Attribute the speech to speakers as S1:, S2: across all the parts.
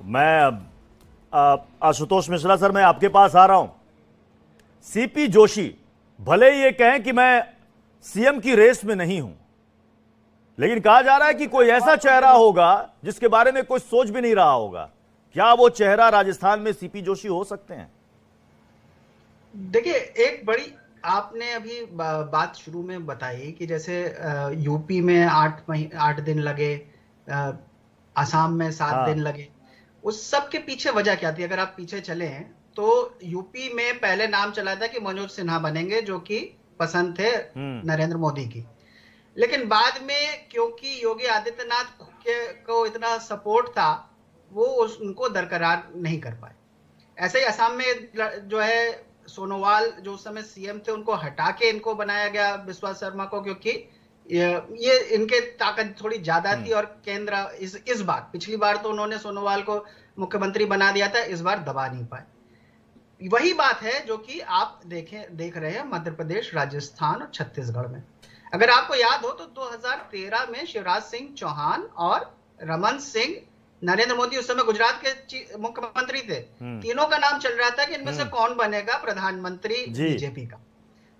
S1: मैं आशुतोष मिश्रा सर, मैं आपके पास आ रहा हूं। सीपी जोशी भले ही ये कहें कि मैं सीएम की रेस में नहीं हूं, लेकिन कहा जा रहा है कि कोई ऐसा चेहरा होगा जिसके बारे में कोई सोच भी नहीं रहा होगा। क्या वो चेहरा राजस्थान में सीपी जोशी हो सकते हैं?
S2: देखिए, एक बड़ी आपने अभी बात शुरू में बताई कि जैसे यूपी में 8 दिन लगे, असम में 7 दिन लगे। उस सब के पीछे वजह क्या थी? अगर आप पीछे चले हैं तो यूपी में पहले नाम चला था कि मनोज सिन्हा बनेंगे, जो कि पसंद थे नरेंद्र मोदी की। लेकिन बाद में क्योंकि योगी आदित्यनाथ को इतना सपोर्ट था, वो उनको दरकरार नहीं कर पाए। ऐसे ही असम में जो है सोनोवाल जो उस समय सीएम थे, उनको हटा के इनको बनाया गया विश्वास शर्मा को, क्योंकि ये इनके ताकत थोड़ी ज्यादा थी। और केंद्र इस बार, पिछली बार तो उन्होंने सोनोवाल को मुख्यमंत्री बना दिया था, इस बार दबा नहीं पाए। वही बात है जो कि आप देख रहे हैं मध्य प्रदेश, राजस्थान और छत्तीसगढ़ में। अगर आपको याद हो तो 2013 में शिवराज सिंह चौहान और रमन सिंह, नरेंद्र मोदी उस समय गुजरात के मुख्यमंत्री थे, तीनों का नाम चल रहा था कि इनमें से कौन बनेगा प्रधानमंत्री बीजेपी का।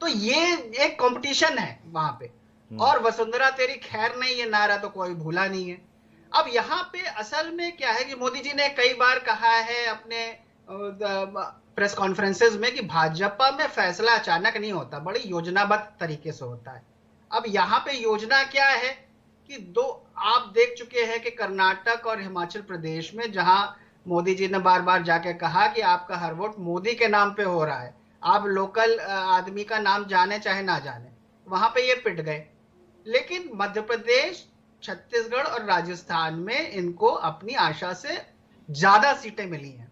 S2: तो ये एक कंपटीशन है वहां पे। और वसुंधरा तेरी खैर नहीं, ये नारा तो कोई भूला नहीं है। अब यहाँ पे असल में क्या है कि मोदी जी ने कई बार कहा है अपने प्रेस कॉन्फ्रेंसेस में कि भाजपा में फैसला अचानक नहीं होता, बड़ी योजनाबद्ध तरीके से होता है। अब यहाँ पे योजना क्या है कि आप देख चुके हैं कि कर्नाटक और हिमाचल प्रदेश में जहां मोदी जी ने बार बार जाके कहा कि आपका हर वोट मोदी के नाम पे हो रहा है, आप लोकल आदमी का नाम जाने चाहे ना जाने, वहां पे ये पिट गए। लेकिन मध्य प्रदेश, छत्तीसगढ़ और राजस्थान में इनको अपनी आशा से ज्यादा सीटें मिली हैं।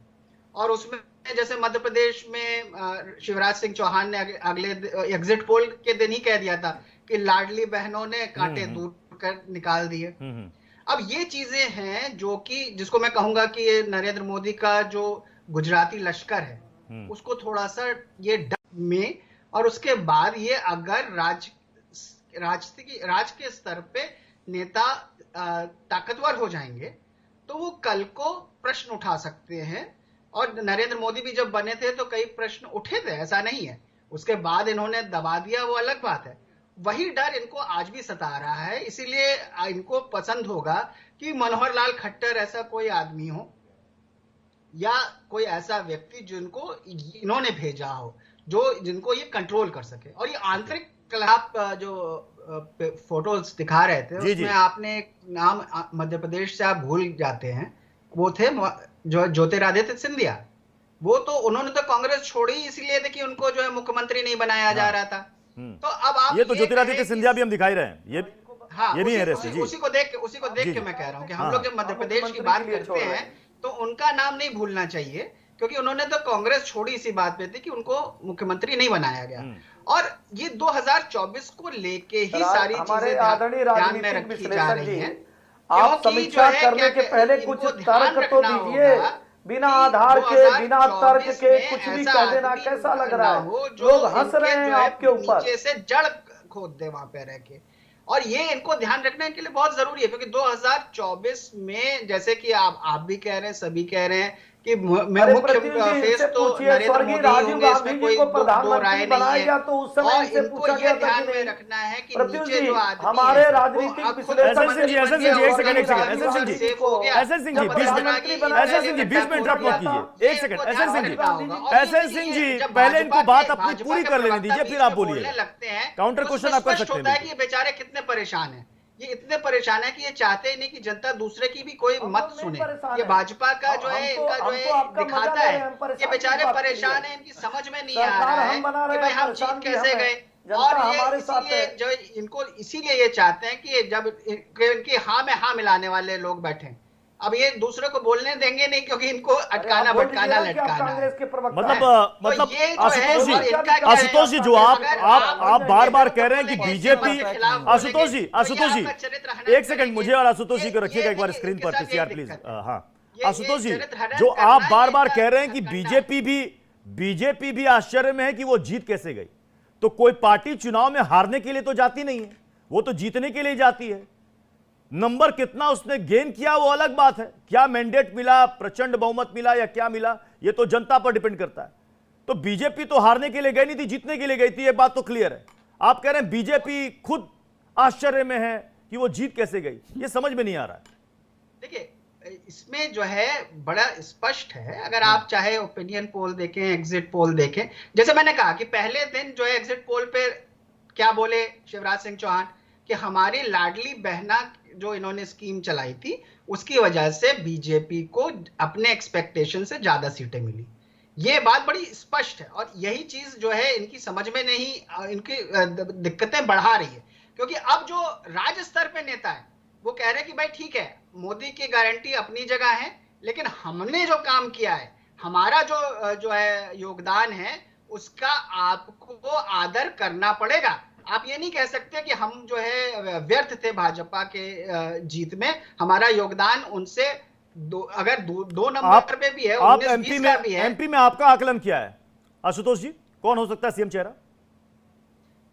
S2: और उसमें जैसे मध्य प्रदेश में शिवराज सिंह चौहान ने अगले एग्जिट पोल के दिन ही कह दिया था कि लाडली बहनों ने कांटे दूर कर निकाल दिए। अब ये चीजें हैं जो कि जिसको मैं कहूंगा कि ये नरेंद्र मोदी का जो गुजराती लश्कर है उसको थोड़ा सा ये डर में, और उसके बाद ये अगर राज के स्तर पे नेता ताकतवर हो जाएंगे तो वो कल को प्रश्न उठा सकते हैं। और नरेंद्र मोदी भी जब बने थे तो कई प्रश्न उठे थे, ऐसा नहीं है। उसके बाद इन्होंने दबा दिया, वो अलग बात है। वही डर इनको आज भी सता रहा है, इसीलिए इनको पसंद होगा कि मनोहर लाल खट्टर ऐसा कोई आदमी हो या कोई ऐसा व्यक्ति जिनको इन्होंने भेजा हो, जिनको ये कंट्रोल कर सके। और ये आंतरिक कलह जो फोटोज दिखा रहे थे उसमें आपने एक नाम मध्य प्रदेश से आप भूल जाते हैं, वो थे जो ज्योतिरादित्य सिंधिया। वो तो उन्होंने तो कांग्रेस छोड़ी इसलिए थे कि उनको जो है मुख्यमंत्री नहीं बनाया जा रहा था। तो अब आप
S1: ये तो ज्योतिरादित्य सिंधिया भी हम दिखाई रहे हैं, ये नहीं है रेसी जी।
S2: उसी को देख के मैं कह रहा हूं कि हम लोग जब मध्य प्रदेश की बात करते हैं तो उनका नाम नहीं भूलना चाहिए, क्योंकि उन्होंने तो कांग्रेस छोड़ी इसी बात पे थी कि उनको मुख्यमंत्री नहीं बनाया गया। और ये 2024 को लेके ही सारी चीजें ध्यान में रखी जा रही हैं।
S3: आप समीक्षा करने के पहले कुछ तर्क तो दीजिए, बिना आधार के, बिना तर्क के कुछ भी कह देना कैसा लग रहा है? लोग हंस रहे हैं आपके ऊपर।
S2: नीचे से जड़ खोद दे वहां पे रह के। और ये इनको ध्यान रखने के लिए बहुत जरूरी है, क्योंकि 2024 में जैसे कि आप भी कह रहे हैं, सभी कह रहे हैं कि मुख्य फेस तो नरेंद्र मोदी होंगे, इसमें कोई दो राय नहीं है।
S3: तो उस समय
S2: और इनको ये ध्यान में रखना है कि नीचे जो आदमी
S3: हमारे राजनीतिक
S1: एसएस सिंह जी बीच में इंटरप्ट मत कीजिए, एक सेकंड। एसएस सिंह जी पहले इनको बात अपनी पूरी कर लेने दीजिए, फिर आप बोलिए।
S2: लगते हैं
S1: काउंटर क्वेश्चन आप कर सकते हैं
S2: कि ये बेचारे कितने परेशान हैं। ये इतने परेशान है कि ये चाहते ही नहीं कि जनता दूसरे की भी कोई मत सुने। ये भाजपा का जो है, इनका जो है दिखाता है, ये बेचारे परेशान है, इनकी समझ में नहीं आ रहा है कि भाई हम जीत कैसे गए। और ये इसीलिए जो इनको इसीलिए ये चाहते हैं कि जब इनकी हाँ में हाँ मिलाने वाले लोग बैठे, अब ये दूसरे को बोलने देंगे नहीं, क्योंकि इनको अटकाना भटकाना लटकाना है।
S1: मतलब आशुतोष जी जो आप बार बार कह रहे हैं कि बीजेपी, आशुतोष जी एक सेकंड मुझे और आशुतोष जी को रखिएगा एक बार स्क्रीन पर पीसीआर प्लीज। हाँ आशुतोष जी, जो आप बार बार कह रहे हैं कि बीजेपी भी आश्चर्य में है कि वो जीत कैसे गई। तो कोई पार्टी चुनाव में हारने के लिए तो जाती नहीं है, वो तो जीतने के लिए जाती है। नंबर कितना उसने गेन किया वो अलग बात है। क्या मैंडेट मिला, प्रचंड बहुमत मिला या क्या मिला, ये तो जनता पर डिपेंड करता है। तो बीजेपी तो हारने के लिए गई नहीं थी, जीतने के लिए गई थी, ये बात तो क्लियर है। आप कह रहे हैं बीजेपी खुद आश्चर्य में है कि वो जीत कैसे गई, ये समझ में नहीं आ रहा है।
S2: देखिए, इसमें जो है बड़ा स्पष्ट है। अगर आप चाहे ओपिनियन पोल देखें, एग्जिट पोल देखें, जैसे मैंने कहा कि पहले दिन जो है एग्जिट पोल पे क्या बोले शिवराज सिंह चौहान कि हमारी लाडली बहना जो इन्होंने स्कीम चलाई थी उसकी वजह से बीजेपी को अपने एक्सपेक्टेशन से ज्यादा सीटें मिली। ये बात बड़ी स्पष्ट है और यही चीज जो है इनकी समझ में नहीं, इनकी दिक्कतें बढ़ा रही है। क्योंकि अब जो राज्य स्तर पे नेता है वो कह रहे हैं कि भाई ठीक है, मोदी की गारंटी अपनी जगह है, लेकिन हमने जो काम किया है, हमारा जो है योगदान है, उसका आपको आदर करना पड़ेगा। आप ये नहीं कह सकते कि हम जो है व्यर्थ थे भाजपा के जीत में, हमारा योगदान उनसे अगर दो नंबर पे भी है,
S1: आप एमपी में आपका आकलन क्या है आशुतोष जी, कौन हो सकता है सीएम चेहरा?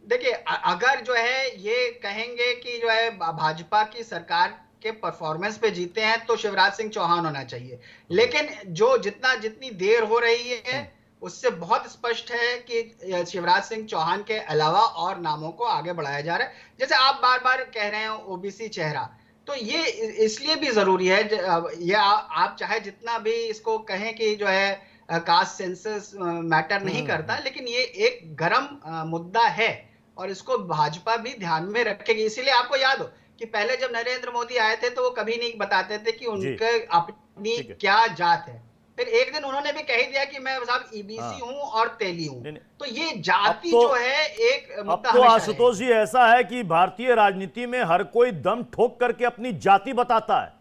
S2: देखिए, अगर जो है ये कहेंगे कि जो है भाजपा की सरकार के परफॉर्मेंस पे जीते हैं तो शिवराज सिंह चौहान होना चाहिए, लेकिन जो जितनी देर हो रही है उससे बहुत स्पष्ट है कि शिवराज सिंह चौहान के अलावा और नामों को आगे बढ़ाया जा रहा है। जैसे आप बार बार कह रहे हैं ओबीसी चेहरा, तो ये इसलिए भी जरूरी है। ये आप चाहे जितना भी इसको कहें कि जो है कास्ट सेंसस मैटर नहीं करता, लेकिन ये एक गर्म मुद्दा है और इसको भाजपा भी ध्यान में रखेगी। इसीलिए आपको याद हो कि पहले जब नरेंद्र मोदी आए थे तो वो कभी नहीं बताते थे कि उनके अपनी क्या जात है। फिर एक दिन उन्होंने भी कह दिया कि मैं साहब ईबीसी हूं और तेली हूं। तो ये जाति जो है एक मुद्दा।
S1: अब तो आशुतोष जी ऐसा है कि भारतीय राजनीति में हर कोई दम ठोक करके अपनी जाति बताता है।